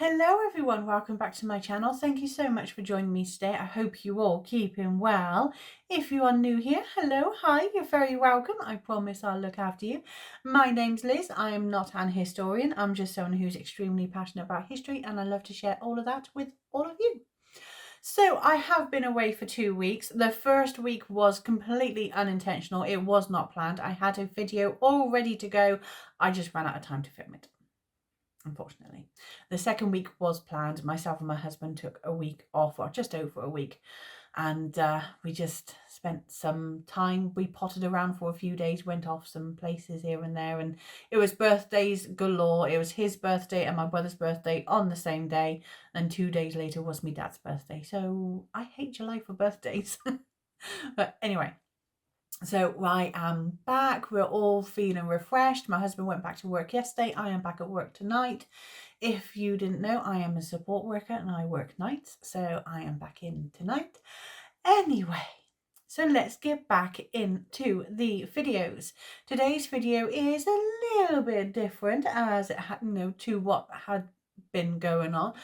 Hello everyone, welcome back to my channel. Thank you so much for joining me today. I hope you all keeping well. If you are new here, hello, hi, you're very welcome. I promise I'll look after you. My name's Liz. I am not an historian. I'm just someone who's extremely passionate about history and I love to share all of that with all of you. So I have been away for 2 weeks. The first week was completely unintentional. It was not planned. I had a video all ready to go. I just ran out of time to film it, unfortunately. The second week was planned. Myself and my husband took a week off, or just over a week, and we just spent some time. We potted around for a few days, went off some places here and there, and it was birthdays galore. It was his birthday and my brother's birthday on the same day, and 2 days later was my dad's birthday. So I hate July for birthdays. But anyway, so I am back. We're all feeling refreshed. My husband went back to work yesterday. I am back at work tonight. If you didn't know, I am a support worker and I work nights. So I am back in tonight. Anyway, so let's get back into the videos. Today's video is a little bit different as it had, to what had been going on.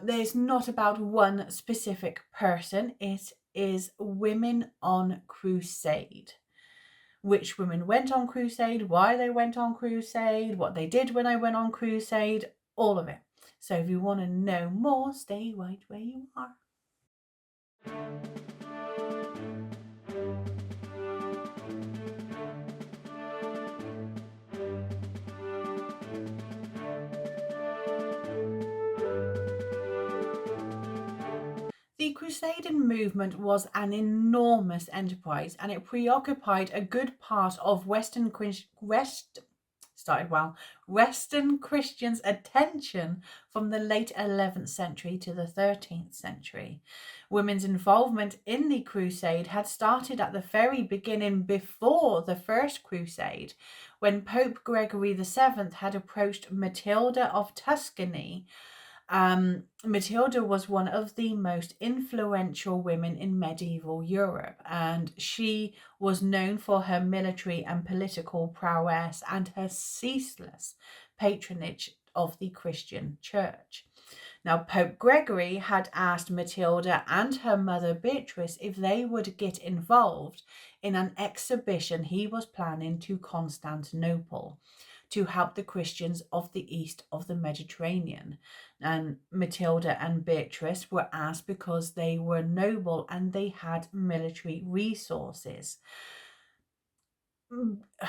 There's not about one specific person. It is women on crusade. Which women went on crusade, why they went on crusade, what they did when they went on crusade, all of it. So if you want to know more, stay right where you are. The crusading movement was an enormous enterprise and it preoccupied a good part of Western Christians' attention from the late 11th century to the 13th century. Women's involvement in the crusade had started at the very beginning before the First Crusade, when Pope Gregory VII had approached Matilda of Tuscany. Matilda was one of the most influential women in medieval Europe, and she was known for her military and political prowess and her ceaseless patronage of the Christian Church. Now, Pope Gregory had asked Matilda and her mother Beatrice if they would get involved in an exhibition he was planning to Constantinople to help the Christians of the east of the Mediterranean. And Matilda and Beatrice were asked because they were noble and they had military resources.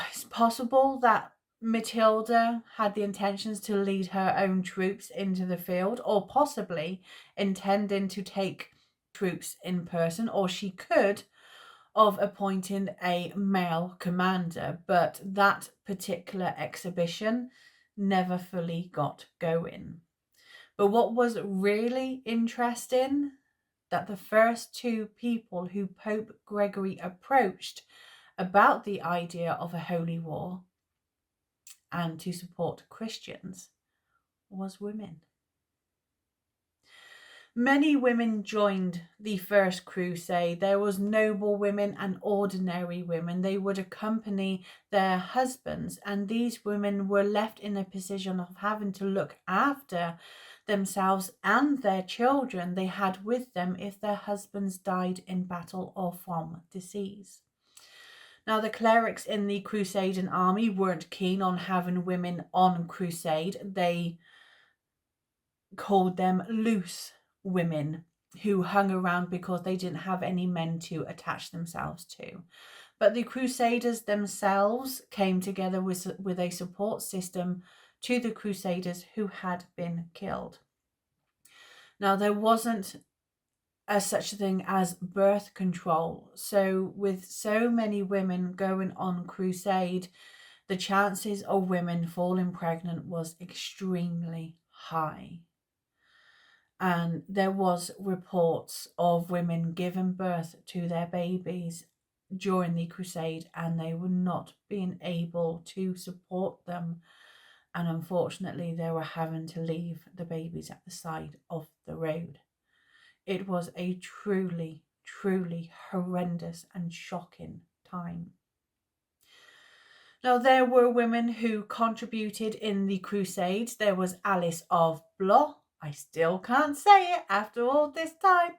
It's possible that Matilda had the intentions to lead her own troops into the field, or possibly intending to take troops in person, or she could of appointing a male commander, but that particular exhibition never fully got going. But what was really interesting, that the first two people who Pope Gregory approached about the idea of a holy war and to support Christians was women. Many women joined the First Crusade. There was noble women and ordinary women. They would accompany their husbands, and these women were left in a position of having to look after themselves and their children they had with them if their husbands died in battle or from disease. Now, the clerics in the Crusading army weren't keen on having women on crusade. They called them loose women who hung around because they didn't have any men to attach themselves to. But the Crusaders themselves came together with a support system to the Crusaders who had been killed. Now, there wasn't such a thing as birth control. So with so many women going on crusade, the chances of women falling pregnant was extremely high. And there was reports of women giving birth to their babies during the crusade and they were not being able to support them. And unfortunately, they were having to leave the babies at the side of the road. It was a truly, truly horrendous and shocking time. Now, there were women who contributed in the Crusades. There was Alice of Blois. I still can't say it after all this time.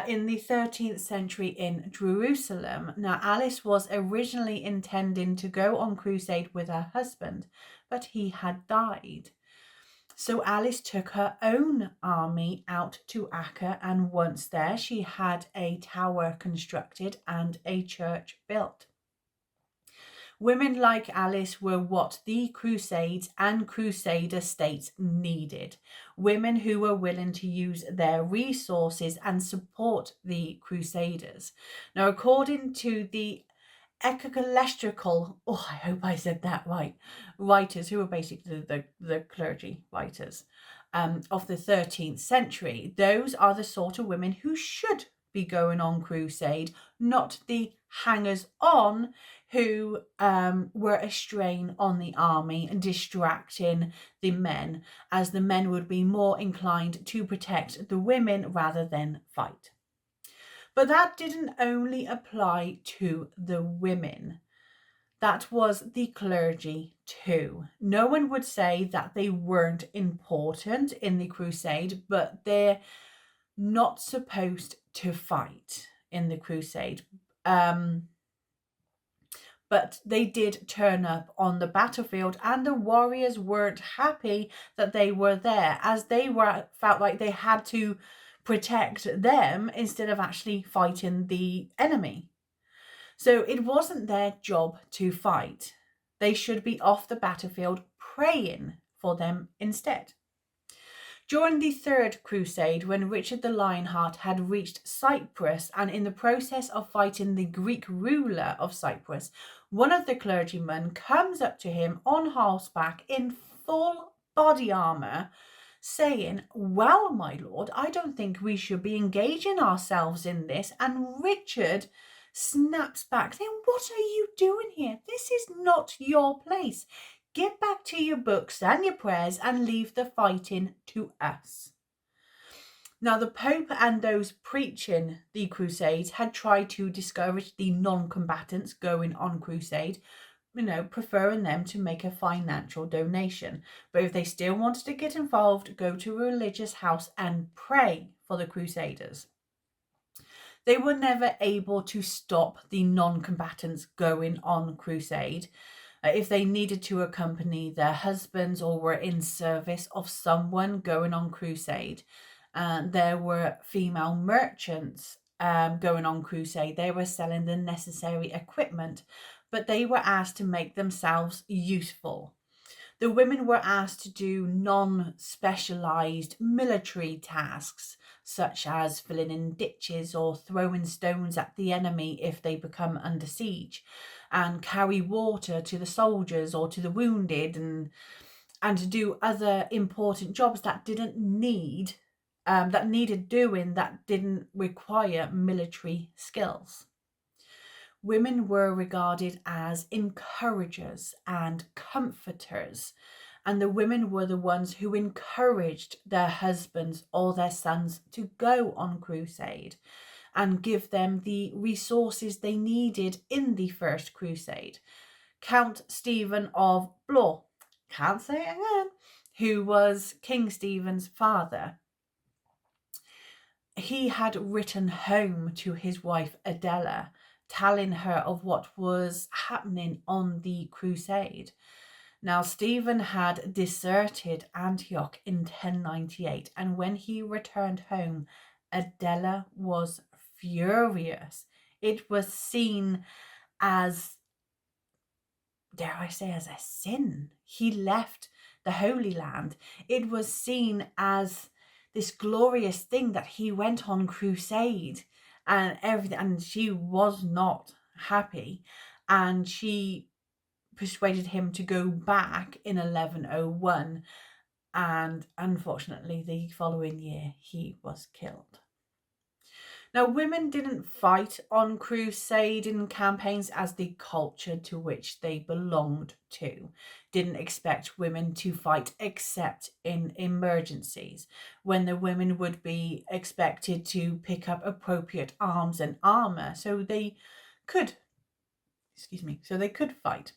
In the 13th century in Jerusalem. Now, Alice was originally intending to go on crusade with her husband, but he had died. So Alice took her own army out to Acre, and once there, she had a tower constructed and a church built. Women like Alice were what the Crusades and Crusader states needed. Women who were willing to use their resources and support the Crusaders. Now, according to the ecclesiastical, I hope I said that right, writers who were basically the clergy writers of the 13th century, those are the sort of women who should be going on crusade, not the hangers-on who were a strain on the army and distracting the men, as the men would be more inclined to protect the women rather than fight. But that didn't only apply to the women. That was the clergy too. No one would say that they weren't important in the crusade, but they're not supposed to fight in the crusade. But they did turn up on the battlefield, and the warriors weren't happy that they were there, as they felt like they had to protect them instead of actually fighting the enemy. So it wasn't their job to fight. They should be off the battlefield praying for them instead. During the Third Crusade, when Richard the Lionheart had reached Cyprus and in the process of fighting the Greek ruler of Cyprus, one of the clergymen comes up to him on horseback in full body armour, saying, "Well, my lord, I don't think we should be engaging ourselves in this." And Richard snaps back, saying, "What are you doing here? This is not your place. Get back to your books and your prayers and leave the fighting to us." Now, the Pope and those preaching the Crusades had tried to discourage the non-combatants going on crusade, preferring them to make a financial donation. But if they still wanted to get involved, go to a religious house and pray for the Crusaders. They were never able to stop the non-combatants going on crusade. If they needed to accompany their husbands or were in service of someone going on crusade. There were female merchants going on crusade. They were selling the necessary equipment, but they were asked to make themselves useful. The women were asked to do non-specialized military tasks, such as filling in ditches or throwing stones at the enemy if they become under siege, and carry water to the soldiers or to the wounded, and to do other important jobs that needed doing, that didn't require military skills. Women were regarded as encouragers and comforters, and the women were the ones who encouraged their husbands or their sons to go on crusade and give them the resources they needed in the First Crusade. Count Stephen of Blois, can't say it again, who was King Stephen's father, he had written home to his wife Adela, telling her of what was happening on the crusade. Now, Stephen had deserted Antioch in 1098, and when he returned home, Adela was furious. It was seen as, dare I say, as a sin. He left the Holy Land. It was seen as this glorious thing that he went on crusade and everything, and she was not happy, and she persuaded him to go back in 1101, and unfortunately the following year he was killed. Now, women didn't fight on crusading campaigns, as the culture to which they belonged to didn't expect women to fight except in emergencies, when the women would be expected to pick up appropriate arms and armor so they could fight.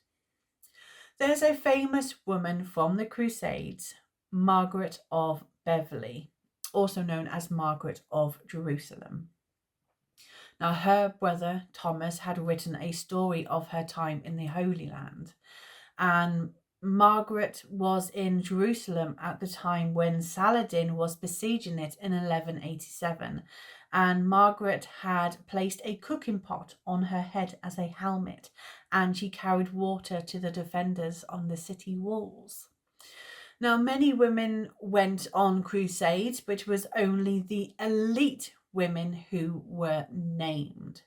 There's a famous woman from the Crusades, Margaret of Beverly, also known as Margaret of Jerusalem. Now, her brother Thomas had written a story of her time in the Holy Land, and Margaret was in Jerusalem at the time when Saladin was besieging it in 1187, and Margaret had placed a cooking pot on her head as a helmet, and she carried water to the defenders on the city walls. Now, many women went on crusades, but it was only the elite women who were named.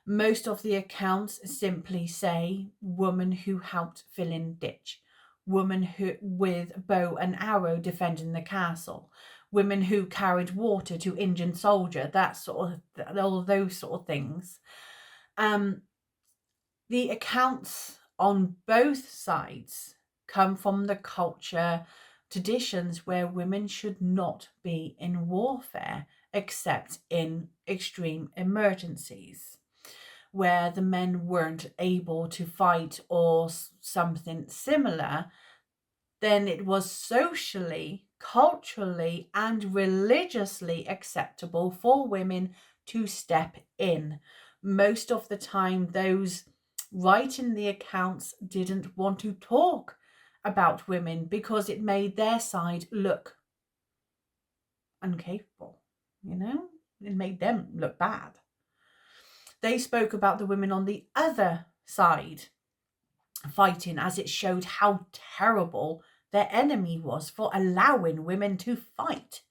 Most of the accounts simply say woman who helped fill in ditch, woman who with bow and arrow defending the castle, women who carried water to injured soldier, that sort of all those sort of things. The accounts on both sides come from the culture traditions where women should not be in warfare except in extreme emergencies, where the men weren't able to fight or something similar. Then it was socially, culturally, and religiously acceptable for women to step in. Most of the time, those writing the accounts didn't want to talk about women because it made their side look incapable, it made them look bad. They spoke about the women on the other side fighting, as it showed how terrible their enemy was for allowing women to fight.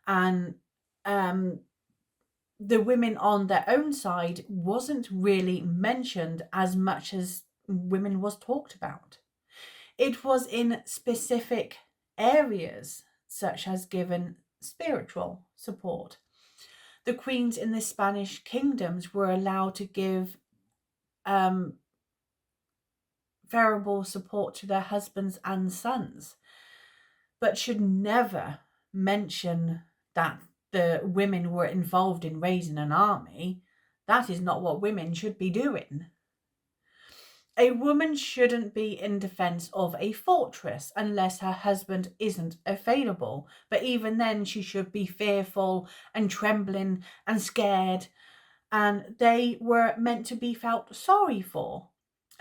And the women on their own side wasn't really mentioned as much as women was talked about. It was in specific areas, such as given spiritual support. The queens in the Spanish kingdoms were allowed to give variable support to their husbands and sons, but should never mention that the women were involved in raising an army. That is not what women should be doing. A woman shouldn't be in defense of a fortress unless her husband isn't available. But even then, she should be fearful and trembling and scared. And they were meant to be felt sorry for.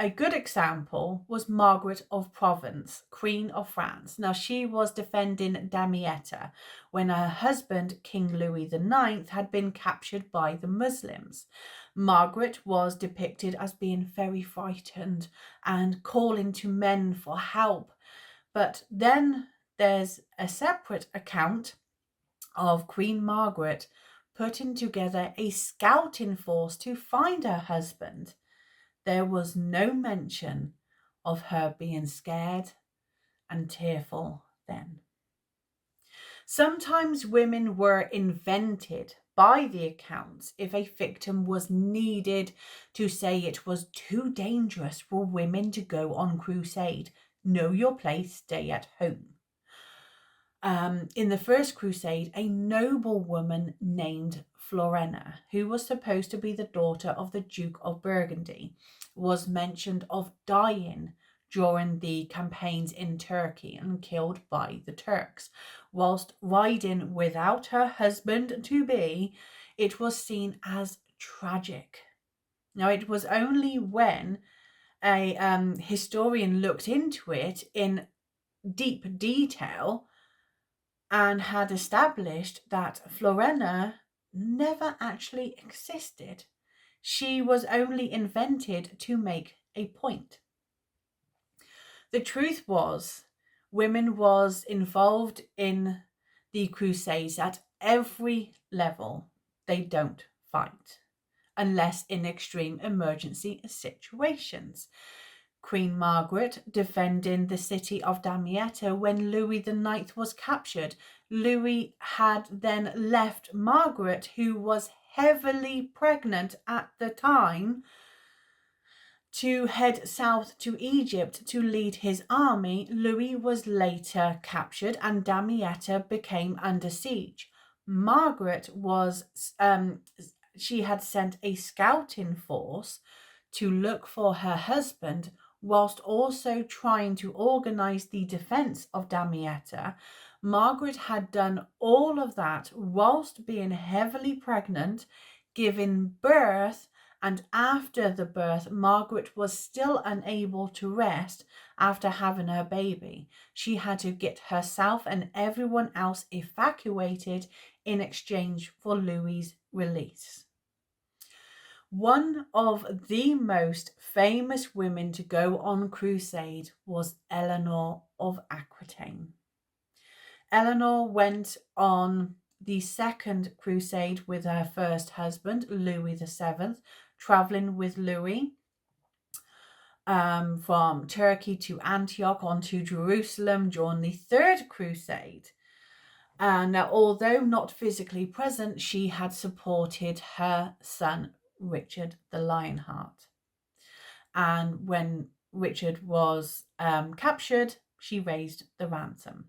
A good example was Margaret of Provence, Queen of France. Now, she was defending Damietta when her husband, King Louis IX, had been captured by the Muslims. Margaret was depicted as being very frightened and calling to men for help. But then there's a separate account of Queen Margaret putting together a scouting force to find her husband. There was no mention of her being scared and tearful then. Sometimes women were invented by the accounts if a victim was needed to say it was too dangerous for women to go on crusade. Know your place, stay at home. In the First Crusade, a noblewoman named Florena, who was supposed to be the daughter of the Duke of Burgundy, was mentioned of dying during the campaigns in Turkey and killed by the Turks. Whilst riding without her husband-to-be, it was seen as tragic. Now, it was only when a historian looked into it in deep detail and had established that Florena never actually existed. She was only invented to make a point. The truth was, women was involved in the Crusades at every level. They don't fight, unless in extreme emergency situations. Queen Margaret defending the city of Damietta when Louis IX was captured. Louis had then left Margaret, who was heavily pregnant at the time, to head south to Egypt to lead his army. Louis was later captured and Damietta became under siege. Margaret was, she had sent a scouting force to look for her husband whilst also trying to organise the defence of Damietta. Margaret had done all of that whilst being heavily pregnant, giving birth, and after the birth, Margaret was still unable to rest after having her baby. She had to get herself and everyone else evacuated in exchange for Louis's release. One of the most famous women to go on crusade was Eleanor of Aquitaine. Eleanor went on the second crusade with her first husband, Louis VII, traveling with Louis from Turkey to Antioch onto Jerusalem during the third crusade. And although not physically present, she had supported her son, Richard the Lionheart. And when Richard was captured, she raised the ransom.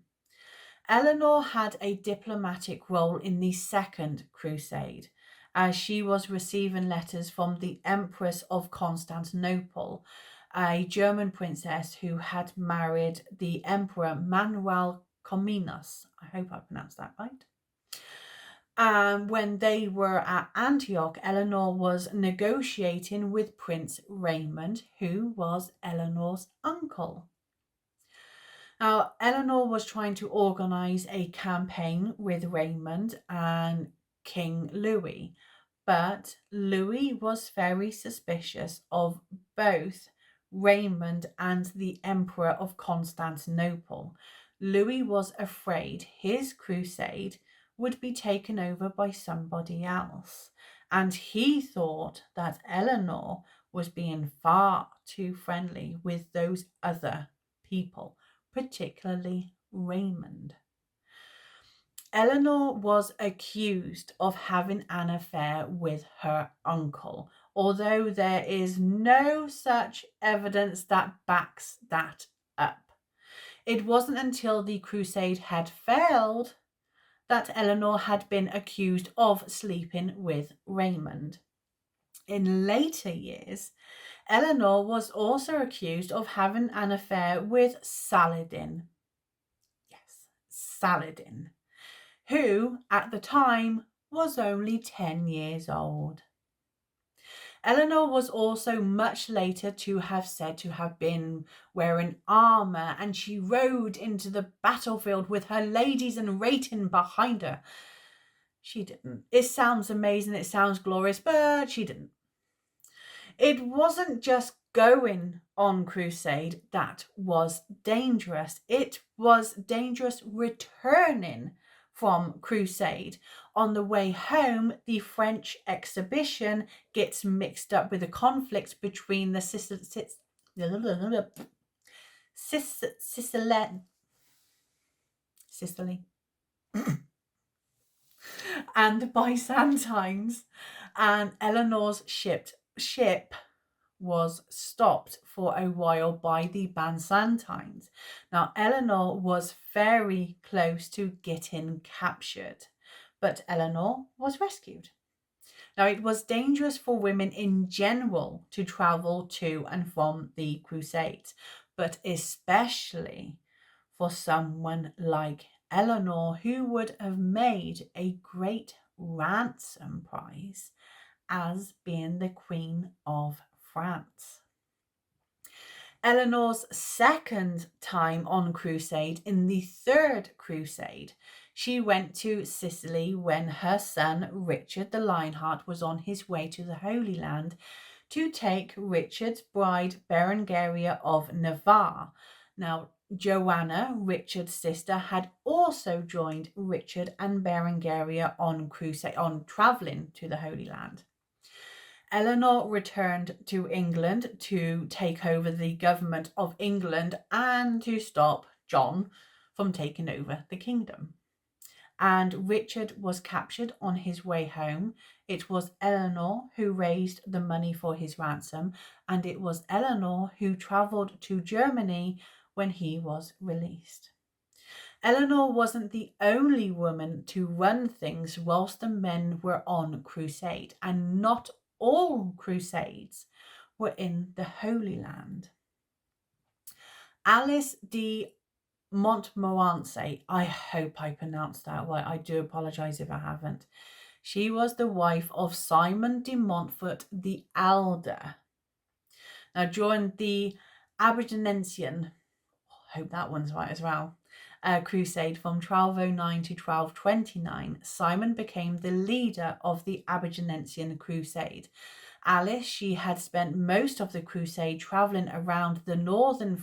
Eleanor had a diplomatic role in the Second Crusade, as she was receiving letters from the Empress of Constantinople, a German princess who had married the Emperor Manuel Comnenus. I hope I pronounced that right. When they were at Antioch, Eleanor was negotiating with Prince Raymond, who was Eleanor's uncle. Now, Eleanor was trying to organise a campaign with Raymond and King Louis, but Louis was very suspicious of both Raymond and the Emperor of Constantinople. Louis was afraid his crusade would be taken over by somebody else, and he thought that Eleanor was being far too friendly with those other people, particularly Raymond. Eleanor was accused of having an affair with her uncle, although there is no such evidence that backs that up. It wasn't until the crusade had failed that Eleanor had been accused of sleeping with Raymond. In later years, Eleanor was also accused of having an affair with Saladin. Yes, Saladin, who at the time was only 10 years old. Eleanor was also much later to have said to have been wearing armour, and she rode into the battlefield with her ladies in waiting behind her. She didn't. It sounds amazing, it sounds glorious, but she didn't. It wasn't just going on crusade that was dangerous. It was dangerous returning from crusade. On the way home, the French exhibition gets mixed up with a conflict between the Sicily and the Byzantines, and Eleanor's ship was stopped for a while by the Byzantines. Now, Eleanor was very close to getting captured, but Eleanor was rescued. Now, it was dangerous for women in general to travel to and from the Crusades, but especially for someone like Eleanor, who would have made a great ransom prize as being the Queen of France. Eleanor's second time on crusade, in the third crusade, she went to Sicily when her son Richard the Lionheart was on his way to the Holy Land to take Richard's bride Berengaria of Navarre. Now, Joanna, Richard's sister, had also joined Richard and Berengaria on travelling to the Holy Land. Eleanor returned to England to take over the government of England and to stop John from taking over the kingdom. And Richard was captured on his way home. It was Eleanor who raised the money for his ransom, and it was Eleanor who travelled to Germany when he was released. Eleanor wasn't the only woman to run things whilst the men were on crusade, and not all crusades were in the Holy Land. Alice de Montmorency, I hope I pronounced that right. I do apologise if I haven't. She was the wife of Simon de Montfort the Elder. Now, during the Albigensian, hope that one's right as well, crusade from 1209 to 1229, Simon became the leader of the Albigensian crusade. Alice, she had spent most of the crusade travelling around northern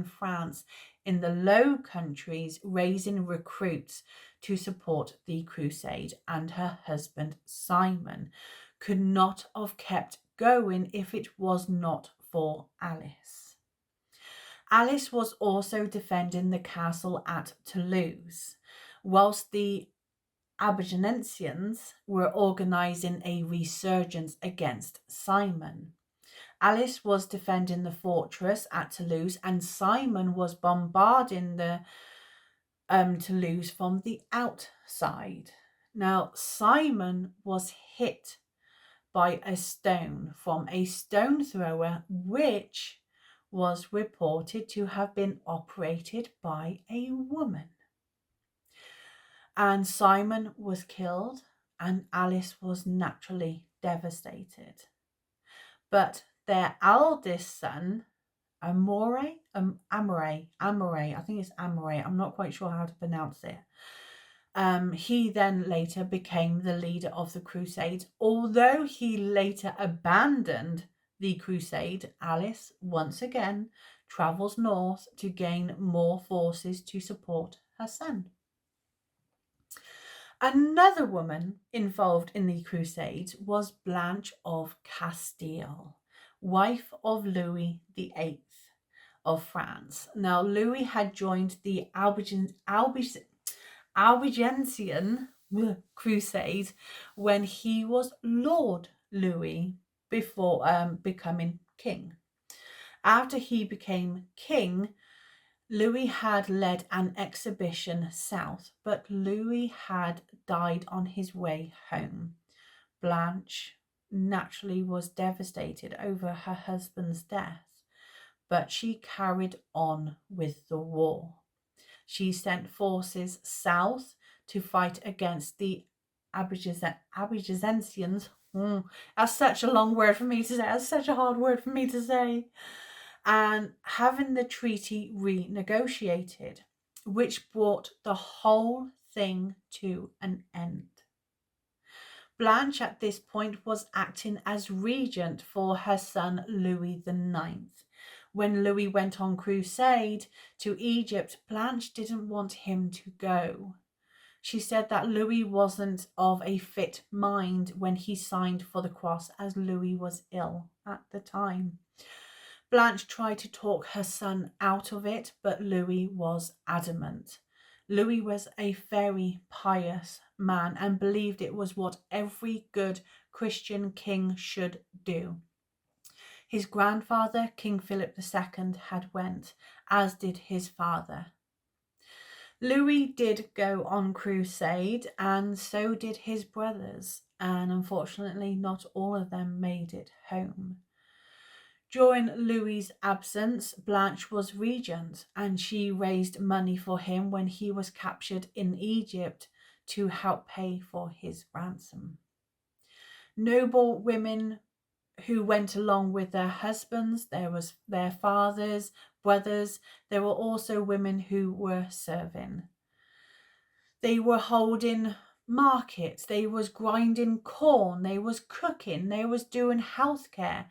France in the Low Countries, raising recruits to support the crusade, and her husband Simon could not have kept going if it was not for Alice. Alice was also defending the castle at Toulouse, whilst the Albigensians were organising a resurgence against Simon. Alice was defending the fortress at Toulouse, and Simon was bombarding the Toulouse from the outside. Now, Simon was hit by a stone from a stone thrower, which was reported to have been operated by a woman. And Simon was killed, and Alice was naturally devastated. But their eldest son, Amore, I think it's Amore, I'm not quite sure how to pronounce it. He then later became the leader of the Crusades. Although he later abandoned the crusade, Alice once again travels north to gain more forces to support her son. Another woman involved in the Crusades was Blanche of Castile, wife of Louis VIII of France. Now, Louis had joined the Albigensian crusade when he was Lord Louis before becoming king. After he became king, Louis had led an expedition south, but Louis had died on his way home. Blanche naturally was devastated over her husband's death, but she carried on with the war. She sent forces south to fight against the Albigensians. That's such a long word for me to say. That's such a hard word for me to say. And having the treaty renegotiated, which brought the whole thing to an end. Blanche at this point was acting as regent for her son Louis IX. When Louis went on crusade to Egypt, Blanche didn't want him to go. She said that Louis wasn't of a fit mind when he signed for the cross, as Louis was ill at the time. Blanche tried to talk her son out of it, but Louis was adamant. Louis was a very pious man and believed it was what every good Christian king should do. His grandfather, King Philip II, had went, as did his father. Louis did go on crusade, and so did his brothers, and unfortunately not all of them made it home. During Louis's absence, Blanche was regent, and she raised money for him when he was captured in Egypt to help pay for his ransom. Noble women who went along with their husbands, there was their fathers, brothers, there were also women who were serving. They were holding markets, they was grinding corn, they was cooking, they was doing healthcare.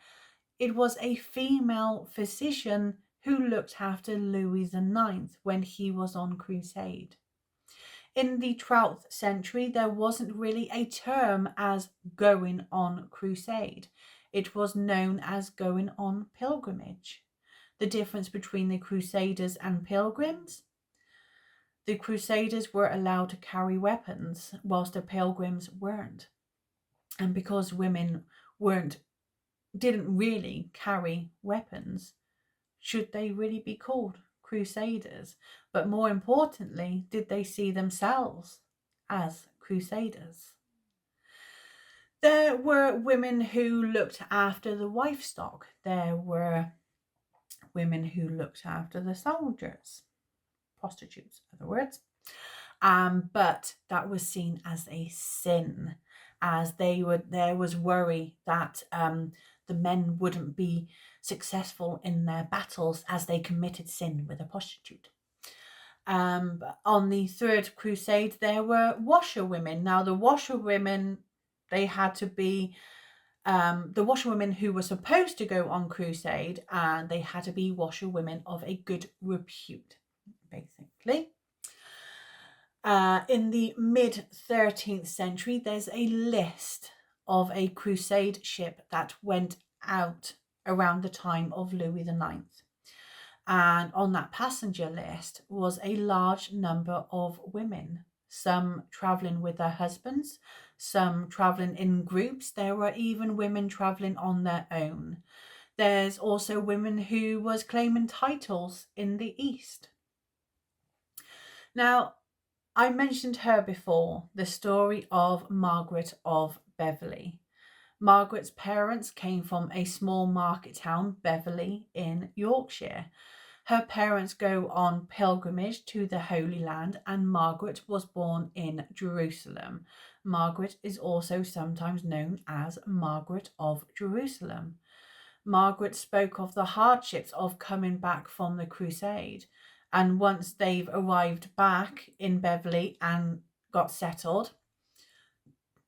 It was a female physician who looked after Louis IX when he was on crusade. In the 12th century, there wasn't really a term as going on crusade. It was known as going on pilgrimage. The difference between the crusaders and pilgrims? The crusaders were allowed to carry weapons, whilst the pilgrims weren't. And because women didn't really carry weapons, should they really be called crusaders? But more importantly, did they see themselves as crusaders? There were women who looked after the livestock. There were women who looked after the soldiers, prostitutes, in other words. But that was seen as a sin, as there was worry that the men wouldn't be successful in their battles as they committed sin with a prostitute. On the Third Crusade, there were washerwomen. Now, the washerwomen, they had to be the washerwomen who were supposed to go on crusade, and they had to be washerwomen of a good repute, basically. In the mid-13th century, there's a list of a crusade ship that went out around the time of Louis IX. And on that passenger list was a large number of women, some travelling with their husbands, some travelling in groups. There were even women travelling on their own. There's also women who was claiming titles in the East. Now, I mentioned her before, the story of Margaret of Beverly. Margaret's parents came from a small market town, Beverly, in Yorkshire. Her parents go on pilgrimage to the Holy Land, and Margaret was born in Jerusalem. Margaret is also sometimes known as Margaret of Jerusalem. Margaret spoke of the hardships of coming back from the crusade. And once they've arrived back in Beverly and got settled,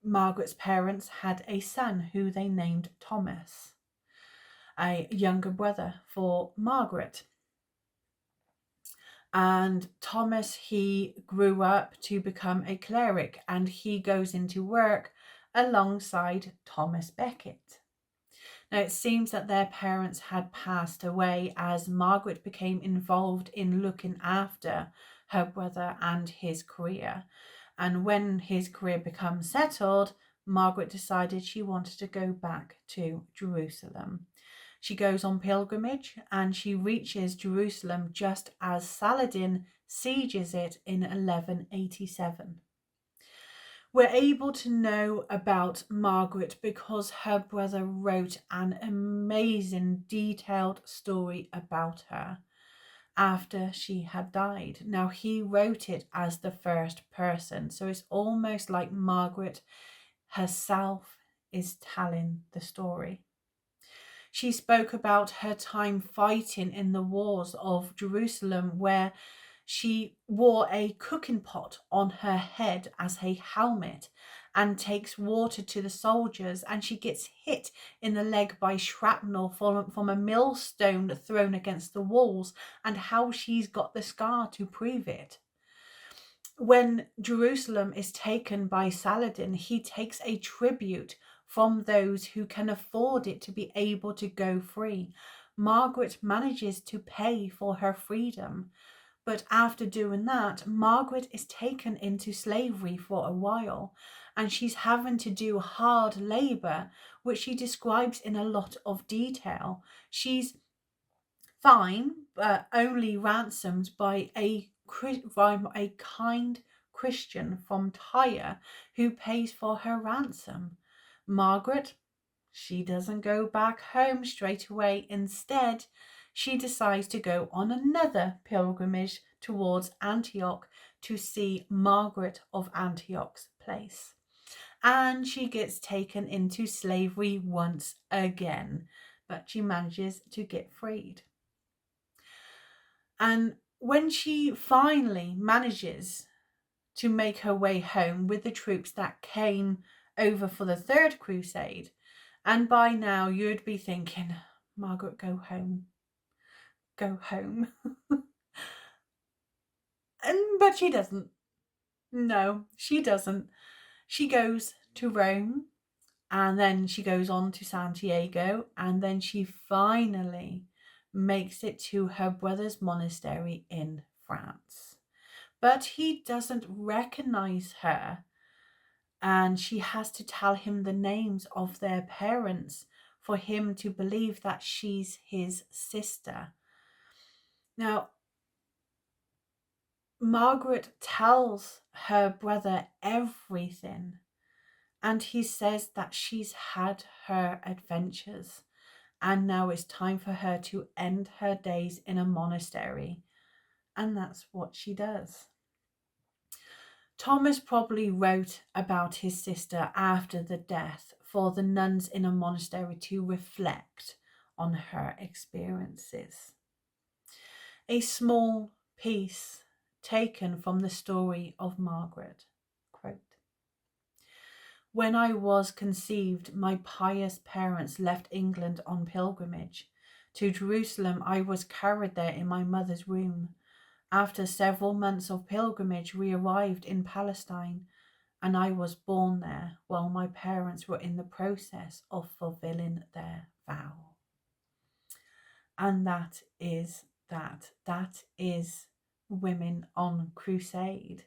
Margaret's parents had a son who they named Thomas, a younger brother for Margaret. And Thomas, he grew up to become a cleric, and he goes into work alongside Thomas Becket. Now, it seems that their parents had passed away as Margaret became involved in looking after her brother and his career. And when his career becomes settled, Margaret decided she wanted to go back to Jerusalem. She goes on pilgrimage and she reaches Jerusalem just as Saladin sieges it in 1187. We're able to know about Margaret because her brother wrote an amazing detailed story about her after she had died. Now, he wrote it as the first person, so it's almost like Margaret herself is telling the story. She spoke about her time fighting in the wars of Jerusalem, where she wore a cooking pot on her head as a helmet and takes water to the soldiers, and she gets hit in the leg by shrapnel from a millstone thrown against the walls, and how she's got the scar to prove it. When Jerusalem is taken by Saladin, he takes a tribute from those who can afford it to be able to go free. Margaret manages to pay for her freedom, but after doing that, Margaret is taken into slavery for a while, and she's having to do hard labour, which she describes in a lot of detail. She's fine, but only ransomed by a kind Christian from Tyre who pays for her ransom. Margaret, she doesn't go back home straight away. Instead, she decides to go on another pilgrimage towards Antioch to see Margaret of Antioch's place. And she gets taken into slavery once again, but she manages to get freed. And when she finally manages to make her way home with the troops that came over for the Third Crusade, and by now you'd be thinking, Margaret, go home. Go home. But she doesn't. No, she doesn't. She goes to Rome, and then she goes on to Santiago, and then she finally makes it to her brother's monastery in France. But he doesn't recognize her, and she has to tell him the names of their parents for him to believe that she's his sister. Now, Margaret tells her brother everything, and he says that she's had her adventures and now it's time for her to end her days in a monastery. And that's what she does. Thomas probably wrote about his sister after the death for the nuns in a monastery to reflect on her experiences. A small piece taken from the story of Margaret. Quote, "When I was conceived, my pious parents left England on pilgrimage. To Jerusalem I was carried there in my mother's womb. After several months of pilgrimage, we arrived in Palestine, and I was born there while my parents were in the process of fulfilling their vow." And that is that. That is women on crusade.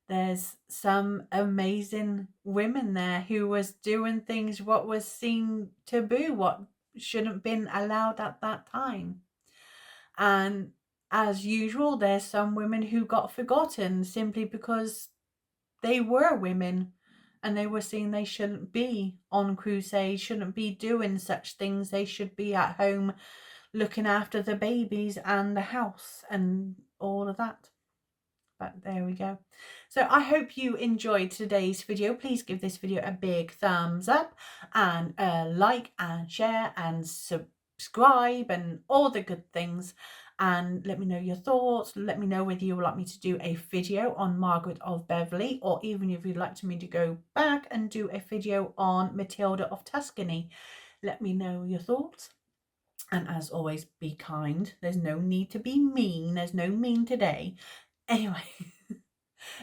There's some amazing women there who was doing things what was seen taboo, what shouldn't have been allowed at that time. And as usual, there's some women who got forgotten simply because they were women and they were seen they shouldn't be on crusade, shouldn't be doing such things. They should be at home looking after the babies and the house and all of that. But there we go. So I hope you enjoyed today's video. Please give this video a big thumbs up and a like and share and subscribe and all the good things. And let me know your thoughts. Let me know whether you would like me to do a video on Margaret of Beverly, or even if you'd like me to go back and do a video on Matilda of Tuscany. Let me know your thoughts. And as always, be kind. There's no need to be mean. There's no mean today. Anyway,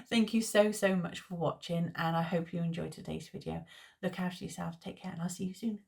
thank you so much for watching, and I hope you enjoyed today's video. Look after yourself, take care, and I'll see you soon.